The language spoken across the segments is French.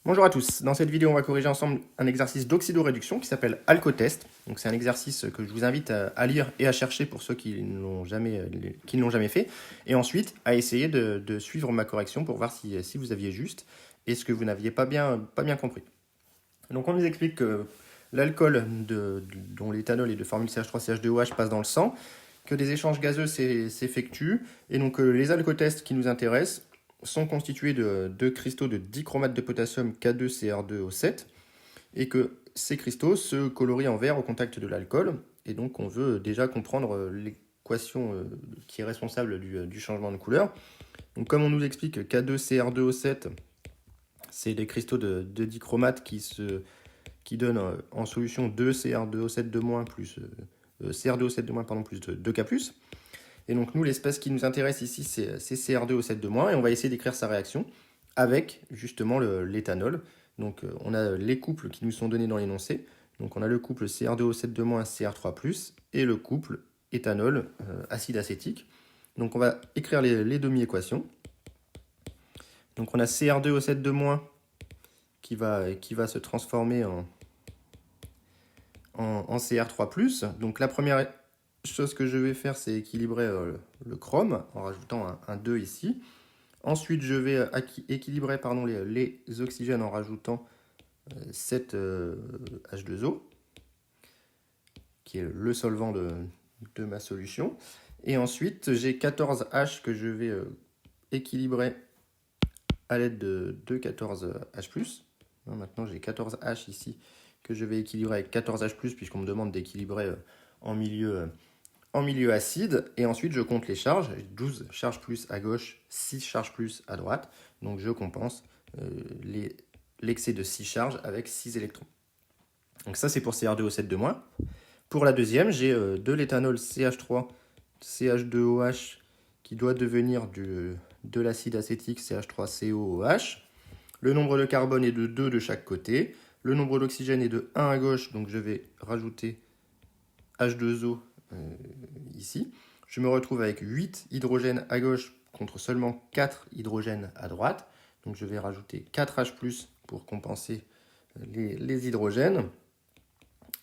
Bonjour à tous, dans cette vidéo on va corriger ensemble un exercice d'oxydoréduction qui s'appelle Alcotest. Donc c'est un exercice que je vous invite à lire et à chercher pour ceux qui ne l'ont jamais fait. Et ensuite à essayer de suivre ma correction pour voir si vous aviez juste et ce que vous n'aviez pas bien compris. Donc on nous explique que l'alcool dont l'éthanol est de formule CH3CH2OH passe dans le sang, que des échanges gazeux s'effectuent, et donc les alcotests qui nous intéressent sont constitués de deux cristaux de dichromate de potassium K2CR2O7, et que ces cristaux se colorient en vert au contact de l'alcool, et donc on veut déjà comprendre l'équation qui est responsable du changement de couleur. Donc comme on nous explique, K2CR2O7, c'est des cristaux de dichromate qui donnent en solution 2 CR2O7 plus CR2O7 pardon, plus de 2K+. Et donc nous, l'espèce qui nous intéresse ici, c'est CR2O7-, et on va essayer d'écrire sa réaction avec justement l'éthanol. Donc on a les couples qui nous sont donnés dans l'énoncé. Donc on a le couple CR2O7-, CR3+, et le couple éthanol, acide acétique. Donc on va écrire les demi-équations. Donc on a CR2O7-, qui va se transformer en CR3+. Donc la première chose que je vais faire, c'est équilibrer le chrome en rajoutant un 2 ici. Ensuite, je vais équilibrer les oxygènes en rajoutant 7 H2O, qui est le solvant de ma solution. Et ensuite, j'ai 14 H que je vais équilibrer à l'aide de 14 H+. Maintenant, j'ai 14 H ici que je vais équilibrer avec 14 H+, puisqu'on me demande d'équilibrer en milieu acide. Et ensuite, je compte les charges. 12 charges plus à gauche, 6 charges plus à droite. Donc, je compense l'excès de 6 charges avec 6 électrons. Donc ça, c'est pour CR2O7-. Pour la deuxième, j'ai de l'éthanol CH3, CH2OH qui doit devenir de l'acide acétique CH3COOH. Le nombre de carbone est de 2 de chaque côté. Le nombre d'oxygène est de 1 à gauche, donc je vais rajouter H2O ici. Je me retrouve avec 8 hydrogènes à gauche contre seulement 4 hydrogènes à droite. Donc je vais rajouter 4H+, pour compenser les hydrogènes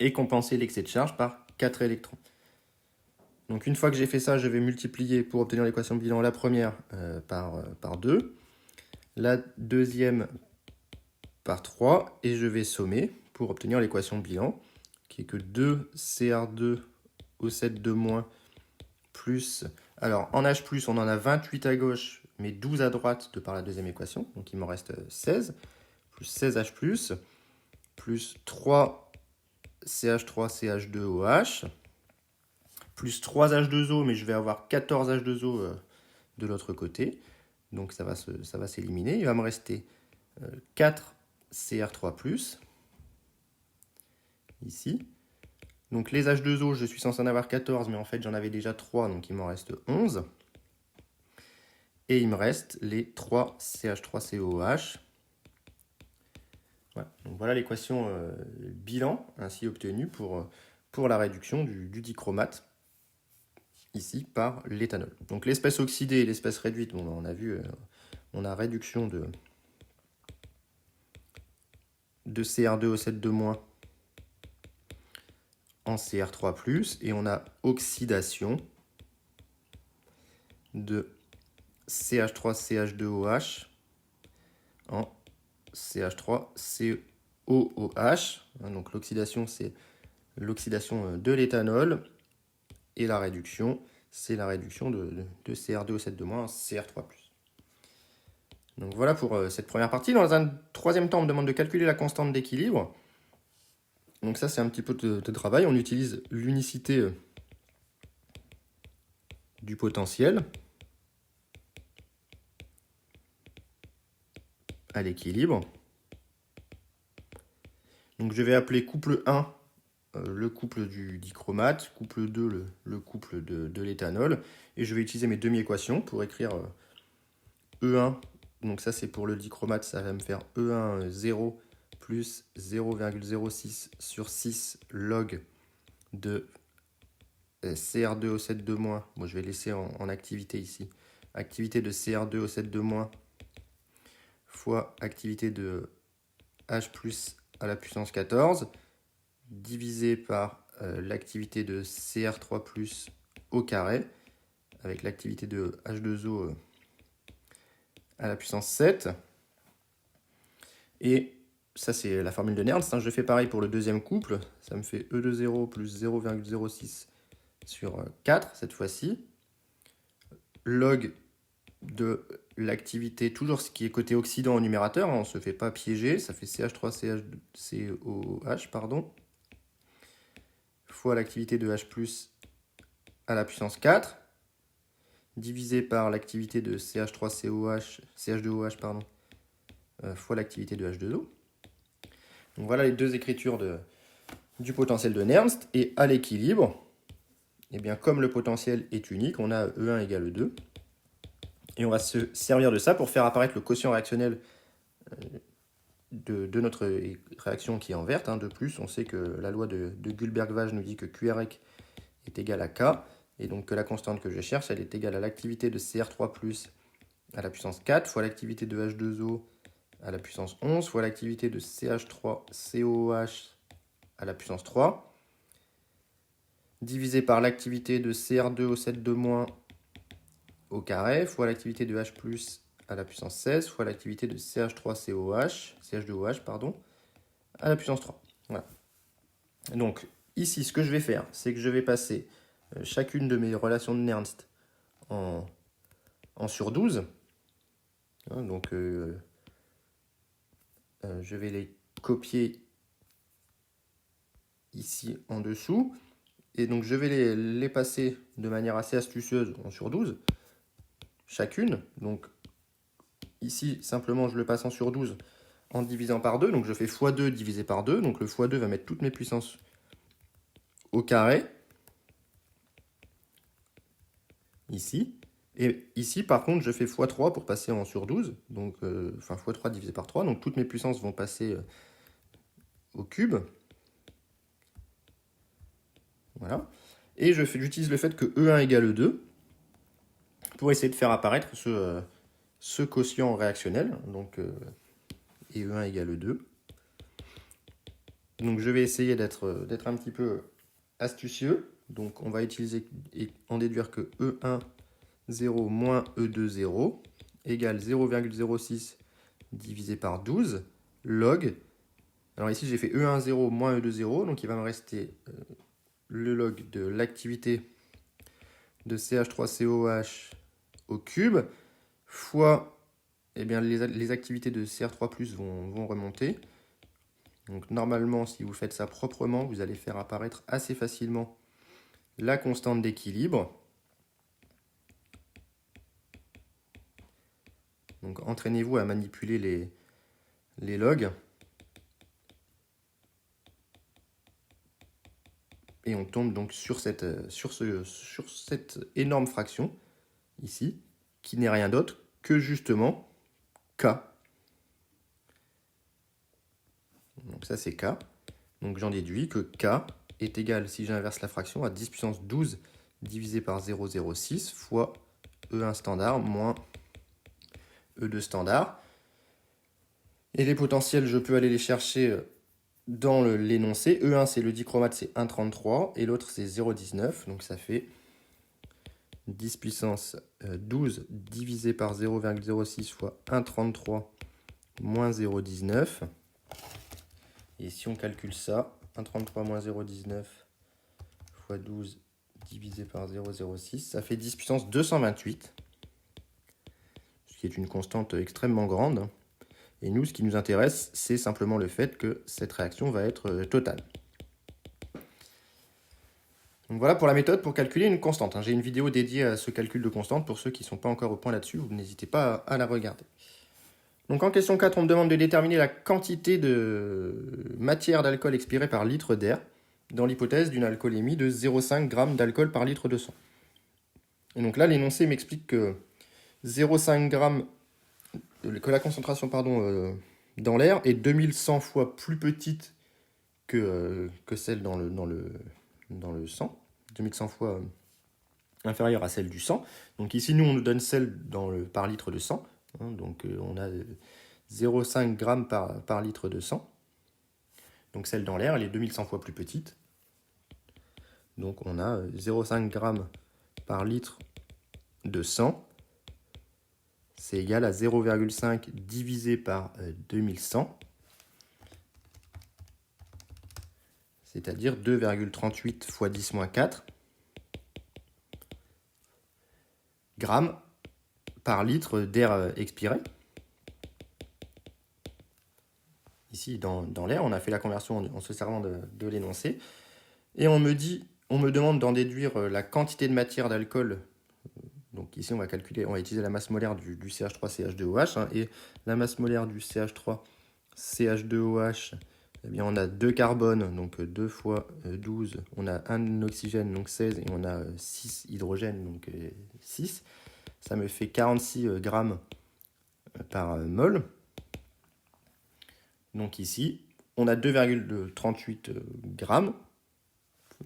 et compenser l'excès de charge par 4 électrons. Donc une fois que j'ai fait ça, je vais multiplier pour obtenir l'équation de bilan la première par 2, la deuxième par 3, et je vais sommer pour obtenir l'équation de bilan, qui est que 2 CR2O7- plus... Alors, en H+, on en a 28 à gauche, mais 12 à droite de par la deuxième équation, donc il m'en reste 16, plus 16H+, plus 3 CH3CH2OH, plus 3 H2O, mais je vais avoir 14 H2O de l'autre côté, donc ça va s'éliminer. Il va me rester 4 CR3+, ici. Donc les H2O, je suis censé en avoir 14, mais en fait j'en avais déjà 3, donc il m'en reste 11. Et il me reste les 3 CH3COOH. Voilà, donc voilà l'équation bilan ainsi obtenue pour la réduction du dichromate, ici par l'éthanol. Donc l'espèce oxydée et l'espèce réduite, bon, on a vu, on a réduction de CR2O7- en CR3+, et on a oxydation de CH3CH2OH en CH3COOH. Donc l'oxydation, c'est l'oxydation de l'éthanol, et la réduction, c'est la réduction de CR2O7- en CR3+. Donc voilà pour cette première partie. Dans un troisième temps, on me demande de calculer la constante d'équilibre. Donc ça, c'est un petit peu de travail. On utilise l'unicité du potentiel à l'équilibre. Donc je vais appeler couple 1 le couple du dichromate, couple 2 le couple de l'éthanol, et je vais utiliser mes demi-équations pour écrire E1, donc ça c'est pour le dichromate, ça va me faire E1 0 plus 0,06 sur 6 log de CR2O7- moi je vais laisser en activité ici, activité de CR2O7- fois activité de H plus à la puissance 14 divisé par l'activité de Cr3+ au carré, avec l'activité de H2O à la puissance 7. Et ça, c'est la formule de Nernst. Je fais pareil pour le deuxième couple. Ça me fait E de 0 plus 0,06 sur 4 cette fois-ci. Log de l'activité, toujours ce qui est côté oxydant au numérateur, on ne se fait pas piéger, ça fait CH3COH, fois l'activité de H+ à la puissance 4, divisé par l'activité de CH2OH, fois l'activité de H2O. Donc voilà les deux écritures du potentiel de Nernst. Et à l'équilibre, eh bien, comme le potentiel est unique, on a E1 égale E2. Et on va se servir de ça pour faire apparaître le quotient réactionnel de notre réaction qui est en verte. De plus, on sait que la loi de Gullberg-Vaage nous dit que QREC est égal à K. Et donc que la constante que je cherche, elle est égale à l'activité de Cr3+ à la puissance 4 fois l'activité de H2O à la puissance 11 fois l'activité de CH3COH à la puissance 3 divisé par l'activité de Cr2O7- au carré fois l'activité de H+ à la puissance 16 fois l'activité de CH2OH à la puissance 3. Voilà. Donc ici, ce que je vais faire, c'est que je vais passer chacune de mes relations de Nernst en sur 12. Donc je vais les copier ici en dessous. Et donc je vais les passer de manière assez astucieuse en sur 12, chacune. Donc ici, simplement, je le passe en sur 12 en divisant par 2. Donc je fais x2 divisé par 2. Donc le x2 va mettre toutes mes puissances au carré. Ici. Et ici, par contre, je fais x3 pour passer en sur 12. Donc, enfin, x3 divisé par 3. Donc toutes mes puissances vont passer au cube. Voilà. Et j'utilise le fait que E1 égale E2 pour essayer de faire apparaître ce quotient réactionnel. Donc, et E1 égale E2. Donc je vais essayer d'être un petit peu astucieux. Donc on va utiliser et en déduire que E1 0 moins E2 0 égale 0,06 divisé par 12 log. Alors ici j'ai fait E1 0 moins E2 0, donc il va me rester le log de l'activité de CH3COH au cube fois les activités de Cr3+ vont remonter. Donc normalement, si vous faites ça proprement, vous allez faire apparaître assez facilement la constante d'équilibre. Donc entraînez-vous à manipuler les logs. Et on tombe donc sur cette énorme fraction, ici, qui n'est rien d'autre que justement K. Donc ça c'est K. Donc j'en déduis que K est égal, si j'inverse la fraction, à 10 puissance 12 divisé par 0,06 fois E1 standard moins E2 standard. Et les potentiels, je peux aller les chercher dans l'énoncé. E1, c'est le dichromate, c'est 1,33 et l'autre, c'est 0,19. Donc ça fait 10 puissance 12 divisé par 0,06 fois 1,33 moins 0,19. Et si on calcule ça, 1,33 moins 0,19 fois 12 divisé par 0,06, ça fait 10 puissance 228, ce qui est une constante extrêmement grande. Et nous, ce qui nous intéresse, c'est simplement le fait que cette réaction va être totale. Donc voilà pour la méthode pour calculer une constante. J'ai une vidéo dédiée à ce calcul de constante. Pour ceux qui ne sont pas encore au point là-dessus, vous n'hésitez pas à la regarder. Donc en question 4, on me demande de déterminer la quantité de matière d'alcool expirée par litre d'air dans l'hypothèse d'une alcoolémie de 0,5 g d'alcool par litre de sang. Et donc là, l'énoncé m'explique que 0,5 g, que la concentration dans l'air est 2100 fois plus petite que celle dans le sang, 2100 fois inférieure à celle du sang. Donc ici, nous, on nous donne celle par litre de sang. Donc on a 0,5 g par litre de sang. Donc celle dans l'air, elle est 2100 fois plus petite. Donc on a 0,5 g par litre de sang. C'est égal à 0,5 divisé par 2100. C'est-à-dire 2,38 fois 10-4 grammes par litre d'air expiré. Ici, dans l'air, on a fait la conversion en se servant de l'énoncé. Et on me demande d'en déduire la quantité de matière d'alcool. Donc ici, on va utiliser la masse molaire du CH3CH2OH. Hein, et la masse molaire du CH3CH2OH, eh bien, on a 2 carbones, donc 2 fois 12. On a 1 oxygène, donc 16. Et on a 6 hydrogènes, donc 6. Ça me fait 46 grammes par mol. Donc ici, on a 2,38 grammes,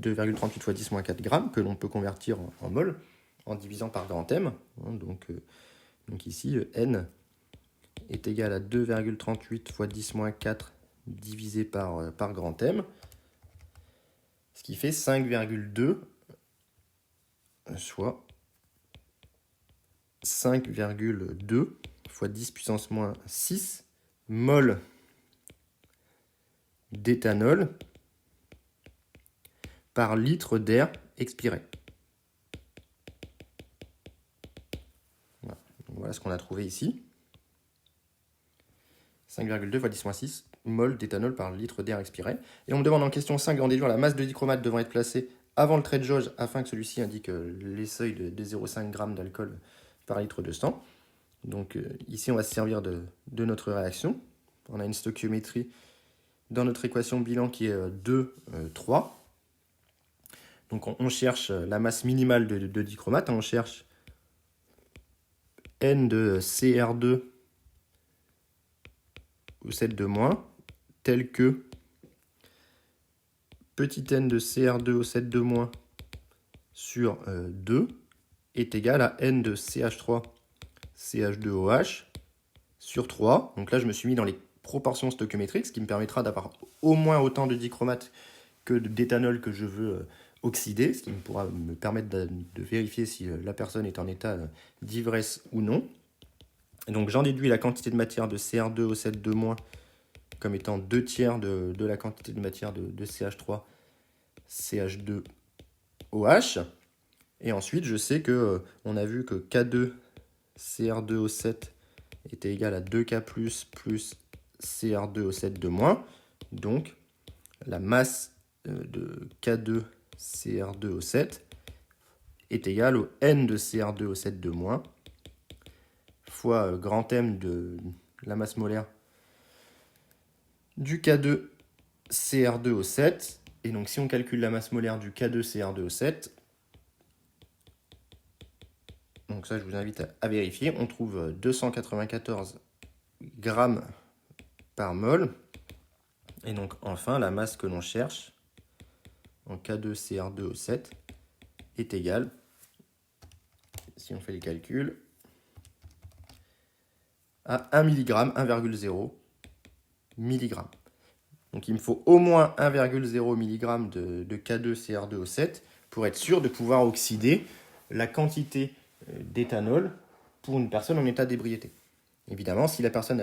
2,38 fois 10-4 grammes, que l'on peut convertir en mol en divisant par grand M. Donc ici, N est égal à 2,38 fois 10-4 divisé par grand M, ce qui fait 5,2, soit 5,2 fois 10 puissance moins 6 mol d'éthanol par litre d'air expiré. Voilà ce qu'on a trouvé ici. 5,2 fois 10-6 mol d'éthanol par litre d'air expiré. Et on me demande en question 5 d'en déduire la masse de dichromate devant être placée avant le trait de jauge afin que celui-ci indique les seuils de 0,5 g d'alcool par litre de sang. Donc ici, on va se servir de notre réaction. On a une stoichiométrie dans notre équation bilan qui est 2, 3. Donc on cherche la masse minimale de dichromate. On cherche N de CR2 au 7 de moins, tel que petit n de CR2 au 7 de moins sur 2 est égal à n de CH3 CH2OH sur 3. Donc là, je me suis mis dans les proportions stoichiométriques, ce qui me permettra d'avoir au moins autant de dichromate que d'éthanol que je veux oxyder, ce qui pourra me permettre de vérifier si la personne est en état d'ivresse ou non. Et donc j'en déduis la quantité de matière de CR2 au 7 de moins comme étant 2 tiers de la quantité de matière de CH3 CH2OH. Et ensuite, je sais que on a vu que K2 CR2 au 7 était égal à 2K plus CR2 au 7 de moins. Donc, la masse de K2 CR2 au 7 est égale au N de CR2 au 7 de moins fois grand M de la masse molaire du K2 CR2 au 7. Et donc, si on calcule la masse molaire du K2 CR2 au 7, donc ça, je vous invite à vérifier, on trouve 294 grammes par mol. Et donc, enfin, la masse que l'on cherche en K2CR2 au 7 est égale, si on fait les calculs, à 1 mg, 1,0 mg. Donc, il me faut au moins 1,0 mg de K2CR2 au 7 pour être sûr de pouvoir oxyder la quantité d'éthanol pour une personne en état d'ébriété. Évidemment, si la personne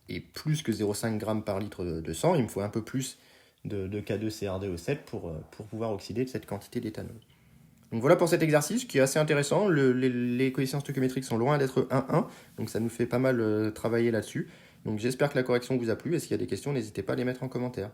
est plus que 0,5 g par litre de sang, il me faut un peu plus de K2CR2O7 pour pouvoir oxyder cette quantité d'éthanol. Donc voilà pour cet exercice qui est assez intéressant. Les coefficients stoichiométriques sont loin d'être 1-1, donc ça nous fait pas mal travailler là-dessus. Donc j'espère que la correction vous a plu et s'il y a des questions, n'hésitez pas à les mettre en commentaire.